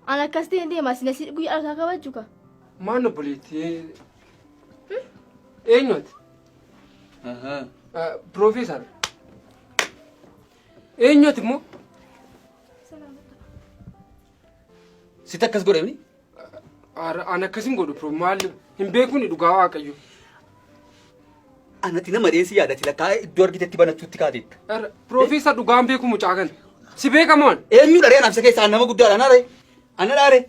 أنا كاستي عندي ما سنسي قوي أرثا كواجوكا ما نبليتي إيه نوت بروفيسور إيه نوت مو ستكس قريبني أنا كسين قولو برو مال هم بيكوني دعاء كيو أنا تينا مريسي يا دتي لكاي دور كده تبان تشوتي كاديت بروفيسور دعاء بيكو مجاعن سبيه كمان إيه مين داري أنا بسكي سأنا ما قد أنا رأي أنا داري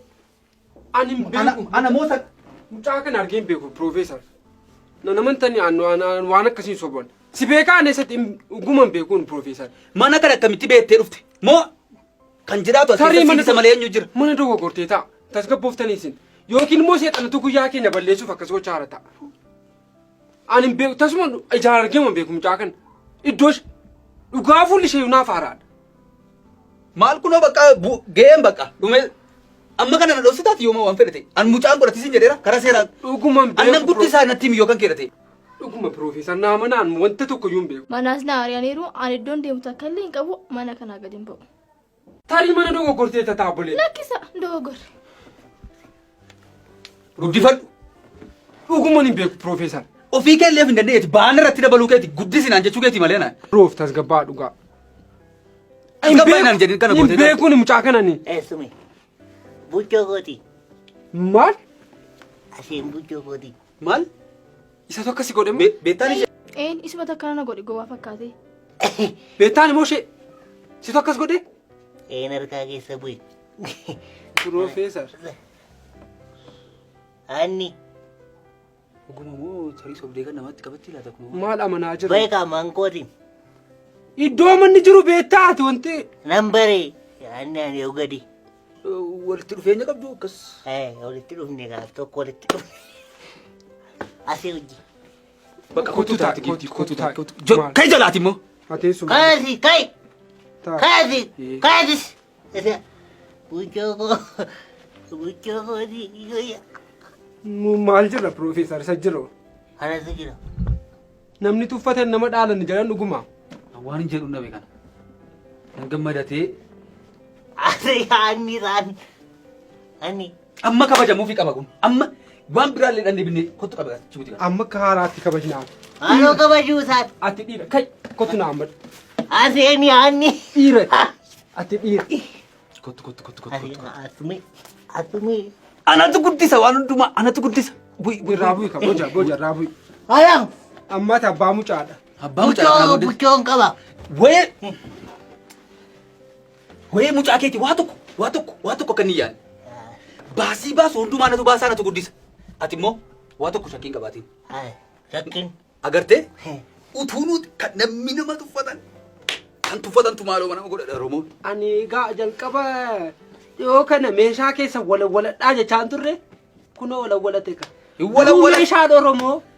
أنا موسى مجاعن أرجين بيكو بروفيسور نمن تاني أنا وانا كسين صبون سبيه كأنه ست قومن بيكون بروفيسور ما أنا كده كميتي بيترفت مو كان جراتو تاري من سمالين يجر من دوغو قرتيتا تسكب بوفتنيسين يوكين موسيت أنا تقول يا كي نبليشوا فكسو شارتا أنا بيو تسمون إجار كم بيكم مجاعن إدوش وقافوا لشيء نافارad maal kuno bakka game bakka dume amma kana na dositaati yooma waan fedhate an mucaan godhati sin jedheera kara seera dhuguman annan guddisaa natti miyoo kan keedhate dhuguma professor naamanaan wanta tokko yuun beeku manas na arianiru ani iddoon deemu takka illee hin qabu mana kanaa gadi hin ba'u tarii mana dogoggortee tataabolee lakkisa dogoggorre guddifadhu dhuguman hin beeku professor ofii keelleef hin dandeetti baan irratti dabaluu keeti guddisinaan jechuu keeti malee na roof tasgabbaa dhugaa Gabaanan jedhin kana goote. Beekuni mucaa kanani. Sumi. Buccoo gooti. Maal? Asiin buccoo gooti. Maal? Isa tokko si godhe moo? Beektaan ishee. Isuma takka na godhe gowwaa fakkaate. Beektaan immoo ishee si tokko as godhe? Harkaa keessa bu'e. Professor. Anni. Oguma moo tarii sobdee kan namatti qabatti laata kuma. Maal amanaa jira? Beekaa mankootiin. Iddoo manni jiru beektaati wanti. Nambaree. Anni ani ogadi. Walitti dhufeenya qabdu akkas. Walitti dhufne gaaf tokko walitti dhufne. Asii hojii. Bakka Kottu taati kottu taati. Kai jalaati immoo. Atee sun. Kaasi kai. Kaasi. Kaasis. Buccoo gooti. Maal jira professor isa jiru? Anatu jira. Namni tuffatan nama dhaalan jedhan dhuguma. Waan hin jedhu nabe kana. Kan gammadatee. Asii anni raan. Anni. Amma kabajamuufi qaba kun. Amma waan biraallee dhandee binnee kottu qaba chibuti kana. Amma kaaraatti kabajnaa. Anoo kabajuu isaati. Ati dhiira kai kottu naa amma. Asii anni. Dhiira. Ati dhiira. Kottu. Asumi. Anatu guddisa waan hundumaa anatu guddisa. Raabui ka boja raabui. Ayam. Amma ta abbaa mucaadha. Abbaa mucaa Buccoon qaba. Wayee mucaa keeti waa tokko kan niyyaan. Baasii baasu hundumaa natu baasaa natu guddisa. Ati immoo waa tokko shakkiin qabaatiin. Shakkiin. Agartee utuu nuti kan namni nama tuffatan kan tuffatantu maaloo nama godhadha Oromoo. Ani egaa jalqaba yoo kana meeshaa keessa walawwaladhaa jechaan turre kunoo walawwalatee kan.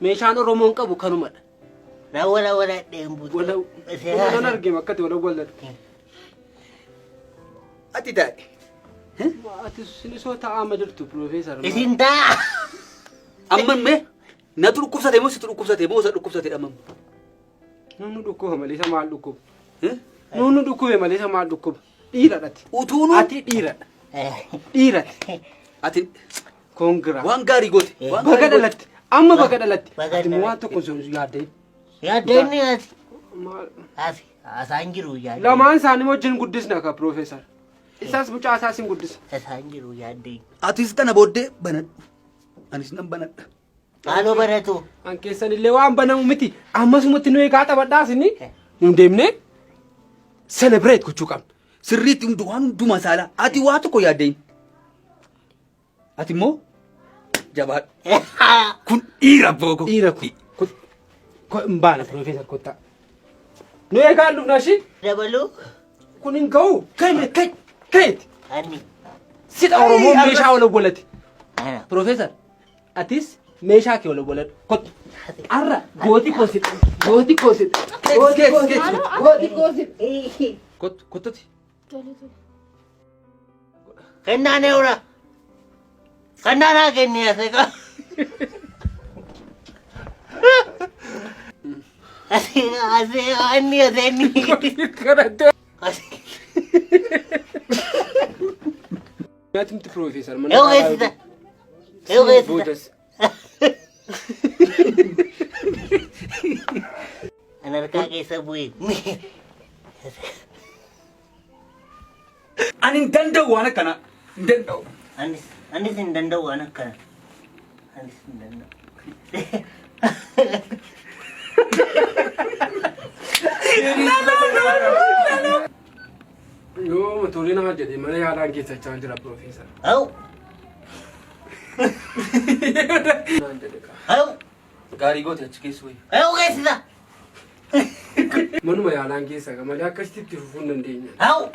Meeshaan Oromoon qabu kanumadha. Na walawwaladhee hin buutu. Nan argee akkati walawwaladhu. Ati taa'e. Ati sinisoo taa'ama jirtu professor. Isin ta'a. Amma mee natu dhukkubsate moo situ dhukkubsate moo isa dhukkubsate dhamam. Nunu dhukkuba malee isa maal dhukkuba? Nunu dhukkube malee isa maal dhukkuba? Dhiiradhati. Utuunu. Ati dhiiradha. Dhiiradha. Ati Kongiraa. waan gaarii goote. Baga dhalatti. Amma baga dhalatti. Ati waan tokko sun yaaddee. Yaaddeenni ati. Asi asaan jiru yaaddeen. Lamaan isaanii wajjin guddisna ka professor. Isaas mucaa isaasin guddisa. Asaan jiru yaaddeen. Atis tana booddee banadhu. Anis nan banadha. Maaloo banatu. An keessan illee waan banamu miti. Ammasumatti nu eegaa taphadhaa sinni. Nu deemnee celebrate gochuu qabna. Sirriitti waan hundumaa saalaa. Ati waa tokko yaaddeen. Ati immoo jabaadhu. Kun dhiira booko. Dhiira kun. Mbaana professor kottaa. Nu eegaa dhufna shi. Dabaluu. Kun hin ga'u. Kayeeti. Anni. Sidha Oromoon meeshaa walawwalate. Ana. Professor. Atis meeshaa kee walawwaladhu. Kottu. Arra gooti koosit. Gooti koosit. Gooti koosit. Kottati. Kennaan eura. Kennaan kenni aseka. Asee anni aseenni. Kadhattee. ما تمت بروفيسور من ايوه يا سيدي ايوه يا سيدي انا ركاكي يسوي أنا ندندو وأنا كنا ندندو أنا سندندو وأنا كنا أنا سندندو يو متورينا هجدي ما لي على أنكي تجاندرا بروفيسور أو أو غاري قوت يتشكيسوي أو كيسدا منو ما على أنكي سكما لي أكشتي تفوفون ندينيا أو